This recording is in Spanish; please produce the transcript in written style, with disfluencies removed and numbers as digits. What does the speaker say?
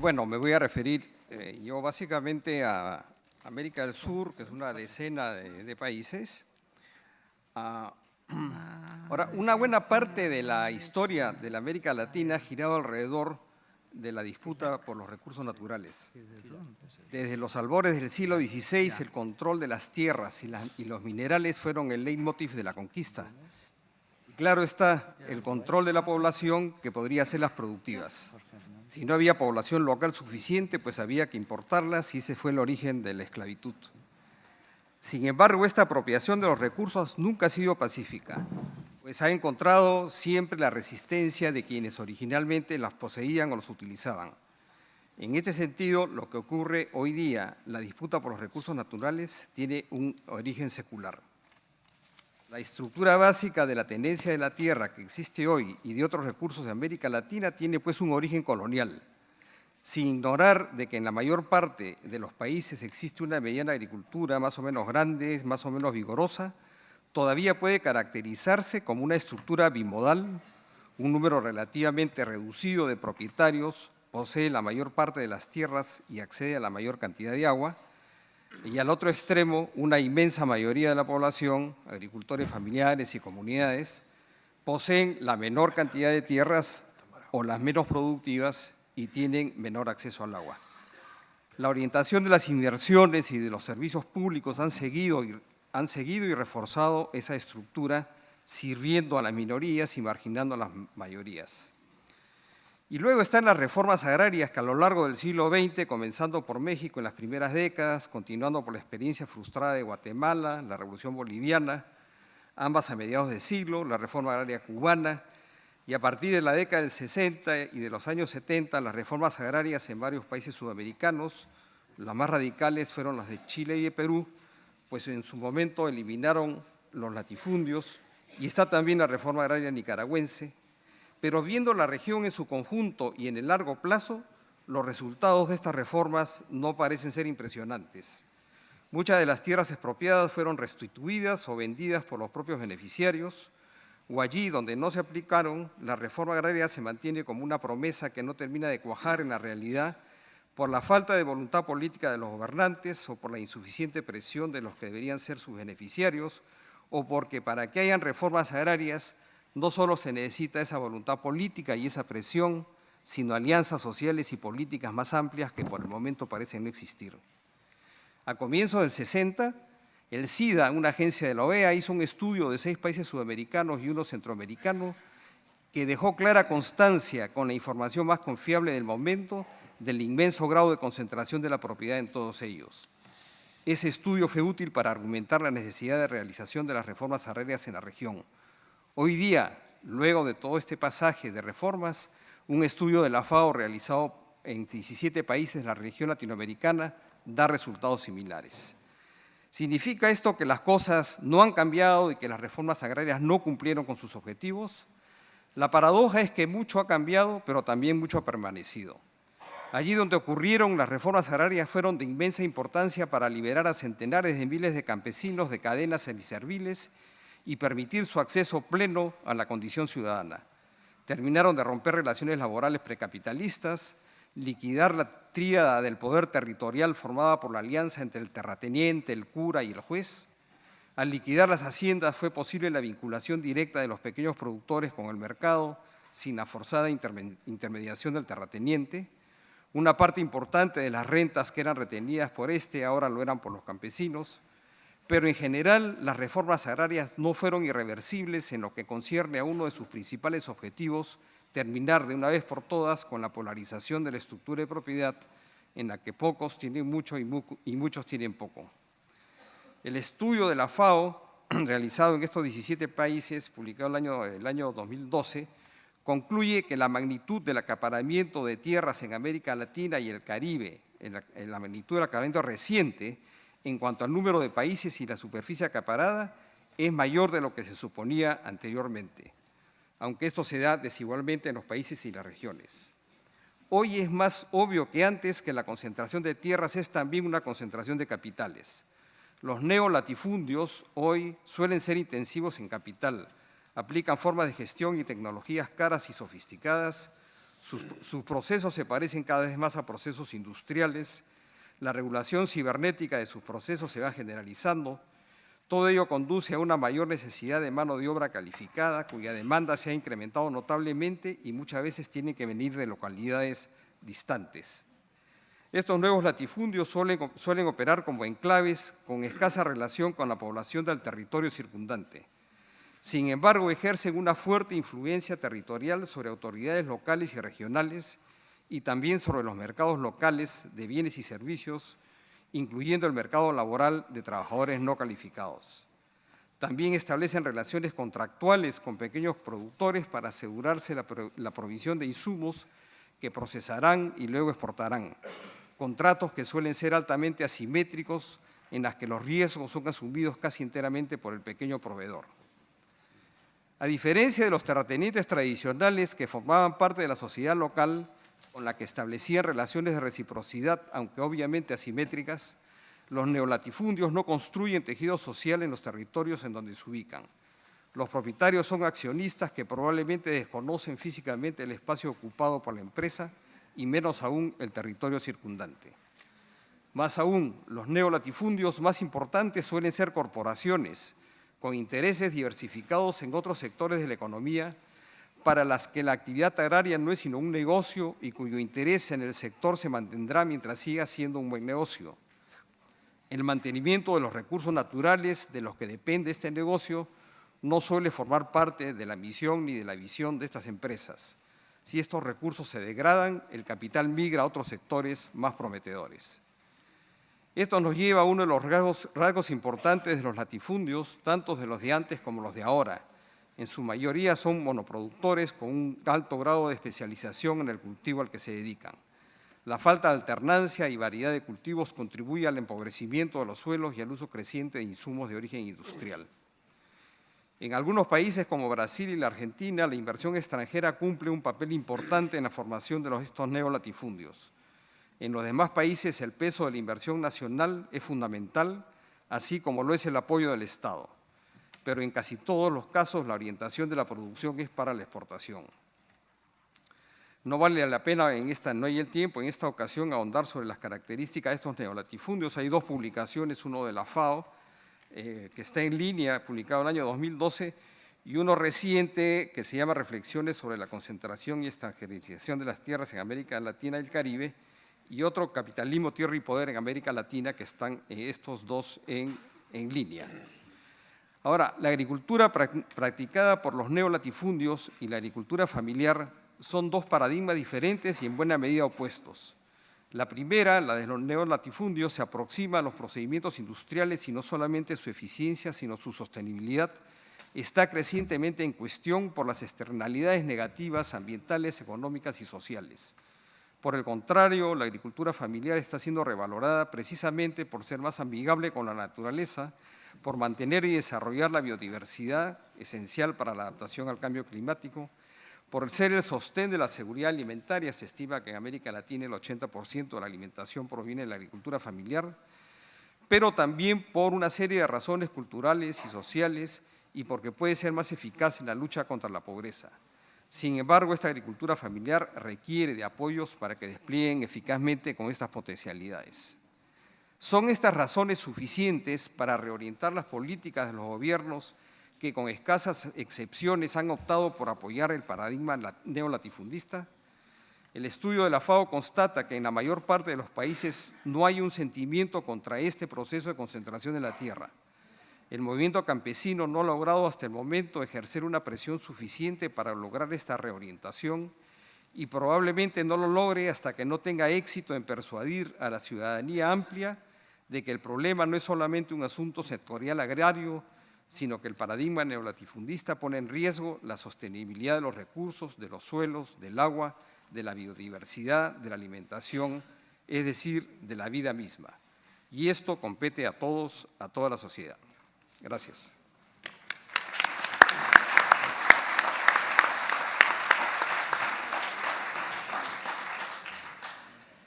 Bueno, me voy a referir yo básicamente a América del Sur, que es una decena de países. Ahora, una buena parte de la historia de la América Latina ha girado alrededor de la disputa por los recursos naturales. Desde los albores del siglo XVI, el control de las tierras y los minerales fueron el leitmotiv de la conquista. Y claro está, el control de la población que podría ser las productivas. Si no había población local suficiente, pues había que importarlas y ese fue el origen de la esclavitud. Sin embargo, esta apropiación de los recursos nunca ha sido pacífica, pues ha encontrado siempre la resistencia de quienes originalmente las poseían o los utilizaban. En este sentido, lo que ocurre hoy día, la disputa por los recursos naturales, tiene un origen secular. La estructura básica de la tenencia de la tierra que existe hoy y de otros recursos de América Latina tiene pues un origen colonial, sin ignorar de que en la mayor parte de los países existe una mediana agricultura más o menos grande, más o menos vigorosa, todavía puede caracterizarse como una estructura bimodal, un número relativamente reducido de propietarios posee la mayor parte de las tierras y accede a la mayor cantidad de agua, y al otro extremo, una inmensa mayoría de la población, agricultores familiares y comunidades, poseen la menor cantidad de tierras o las menos productivas y tienen menor acceso al agua. La orientación de las inversiones y de los servicios públicos han seguido y reforzado esa estructura, sirviendo a las minorías y marginando a las mayorías. Y luego están las reformas agrarias que a lo largo del siglo XX, comenzando por México en las primeras décadas, continuando por la experiencia frustrada de Guatemala, la Revolución Boliviana, ambas a mediados de siglo, la reforma agraria cubana, y a partir de la década del 60 y de los años 70, las reformas agrarias en varios países sudamericanos, las más radicales fueron las de Chile y de Perú, pues en su momento eliminaron los latifundios, y está también la reforma agraria nicaragüense, pero viendo la región en su conjunto y en el largo plazo, los resultados de estas reformas no parecen ser impresionantes. Muchas de las tierras expropiadas fueron restituidas o vendidas por los propios beneficiarios, o allí donde no se aplicaron, la reforma agraria se mantiene como una promesa que no termina de cuajar en la realidad por la falta de voluntad política de los gobernantes o por la insuficiente presión de los que deberían ser sus beneficiarios, o porque para que hayan reformas agrarias no solo se necesita esa voluntad política y esa presión, sino alianzas sociales y políticas más amplias que por el momento parecen no existir. A comienzos del 60, el SIDA, una agencia de la OEA, hizo un estudio de 6 países sudamericanos y uno centroamericano que dejó clara constancia con la información más confiable del momento del inmenso grado de concentración de la propiedad en todos ellos. Ese estudio fue útil para argumentar la necesidad de realización de las reformas agrarias en la región. Hoy día, luego de todo este pasaje de reformas, un estudio de la FAO realizado en 17 países de la región latinoamericana da resultados similares. ¿Significa esto que las cosas no han cambiado y que las reformas agrarias no cumplieron con sus objetivos? La paradoja es que mucho ha cambiado, pero también mucho ha permanecido. Allí donde ocurrieron, las reformas agrarias fueron de inmensa importancia para liberar a centenares de miles de campesinos de cadenas semiserviles y permitir su acceso pleno a la condición ciudadana. Terminaron de romper relaciones laborales precapitalistas, liquidar la tríada del poder territorial formada por la alianza entre el terrateniente, el cura y el juez. Al liquidar las haciendas fue posible la vinculación directa de los pequeños productores con el mercado sin la forzada intermediación del terrateniente. Una parte importante de las rentas que eran retenidas por ahora lo eran por los campesinos. Pero en general las reformas agrarias no fueron irreversibles en lo que concierne a uno de sus principales objetivos, terminar de una vez por todas con la polarización de la estructura de propiedad en la que pocos tienen mucho y muchos tienen poco. El estudio de la FAO, realizado en estos 17 países, publicado el año 2012, concluye que la magnitud del acaparamiento de tierras en América Latina y el Caribe, en la magnitud del acaparamiento reciente, en cuanto al número de países y la superficie acaparada, es mayor de lo que se suponía anteriormente, aunque esto se da desigualmente en los países y las regiones. Hoy es más obvio que antes que la concentración de tierras es también una concentración de capitales. Los neolatifundios hoy suelen ser intensivos en capital, aplican formas de gestión y tecnologías caras y sofisticadas, Sus procesos se parecen cada vez más a procesos industriales, la regulación cibernética de sus procesos se va generalizando. Todo ello conduce a una mayor necesidad de mano de obra calificada, cuya demanda se ha incrementado notablemente y muchas veces tiene que venir de localidades distantes. Estos nuevos latifundios suelen operar como enclaves con escasa relación con la población del territorio circundante. Sin embargo, ejercen una fuerte influencia territorial sobre autoridades locales y regionales y también sobre los mercados locales de bienes y servicios, incluyendo el mercado laboral de trabajadores no calificados. También establecen relaciones contractuales con pequeños productores para asegurarse la provisión de insumos que procesarán y luego exportarán. Contratos que suelen ser altamente asimétricos, en las que los riesgos son asumidos casi enteramente por el pequeño proveedor. A diferencia de los terratenientes tradicionales que formaban parte de la sociedad local, con la que establecían relaciones de reciprocidad, aunque obviamente asimétricas, los neolatifundios no construyen tejido social en los territorios en donde se ubican. Los propietarios son accionistas que probablemente desconocen físicamente el espacio ocupado por la empresa y menos aún el territorio circundante. Más aún, los neolatifundios más importantes suelen ser corporaciones con intereses diversificados en otros sectores de la economía, para las que la actividad agraria no es sino un negocio y cuyo interés en el sector se mantendrá mientras siga siendo un buen negocio. El mantenimiento de los recursos naturales de los que depende este negocio no suele formar parte de la misión ni de la visión de estas empresas. Si estos recursos se degradan, el capital migra a otros sectores más prometedores. Esto nos lleva a uno de los rasgos importantes de los latifundios, tanto de los de antes como los de ahora. En su mayoría son monoproductores con un alto grado de especialización en el cultivo al que se dedican. La falta de alternancia y variedad de cultivos contribuye al empobrecimiento de los suelos y al uso creciente de insumos de origen industrial. En algunos países como Brasil y la Argentina, la inversión extranjera cumple un papel importante en la formación de estos neolatifundios. En los demás países el peso de la inversión nacional es fundamental, así como lo es el apoyo del Estado. Pero en casi todos los casos la orientación de la producción es para la exportación. No vale la pena, no hay el tiempo en esta ocasión, ahondar sobre las características de estos neolatifundios. Hay dos publicaciones, uno de la FAO, que está en línea, publicado en el año 2012, y uno reciente que se llama Reflexiones sobre la concentración y extranjerización de las tierras en América Latina y el Caribe, y otro, Capitalismo, Tierra y Poder en América Latina, que están estos dos en línea. Ahora, la agricultura practicada por los neolatifundios y la agricultura familiar son dos paradigmas diferentes y en buena medida opuestos. La primera, la de los neolatifundios, se aproxima a los procedimientos industriales y no solamente su eficiencia, sino su sostenibilidad, está crecientemente en cuestión por las externalidades negativas ambientales, económicas y sociales. Por el contrario, la agricultura familiar está siendo revalorada precisamente por ser más amigable con la naturaleza, por mantener y desarrollar la biodiversidad esencial para la adaptación al cambio climático, por ser el sostén de la seguridad alimentaria. Se estima que en América Latina el 80% de la alimentación proviene de la agricultura familiar, pero también por una serie de razones culturales y sociales y porque puede ser más eficaz en la lucha contra la pobreza. Sin embargo, esta agricultura familiar requiere de apoyos para que desplieguen eficazmente con estas potencialidades. ¿Son estas razones suficientes para reorientar las políticas de los gobiernos que con escasas excepciones han optado por apoyar el paradigma neolatifundista? El estudio de la FAO constata que en la mayor parte de los países no hay un sentimiento contra este proceso de concentración de la tierra. El movimiento campesino no ha logrado hasta el momento ejercer una presión suficiente para lograr esta reorientación y probablemente no lo logre hasta que no tenga éxito en persuadir a la ciudadanía amplia de que el problema no es solamente un asunto sectorial agrario, sino que el paradigma neolatifundista pone en riesgo la sostenibilidad de los recursos, de los suelos, del agua, de la biodiversidad, de la alimentación, es decir, de la vida misma. Y esto compete a todos, a toda la sociedad. Gracias.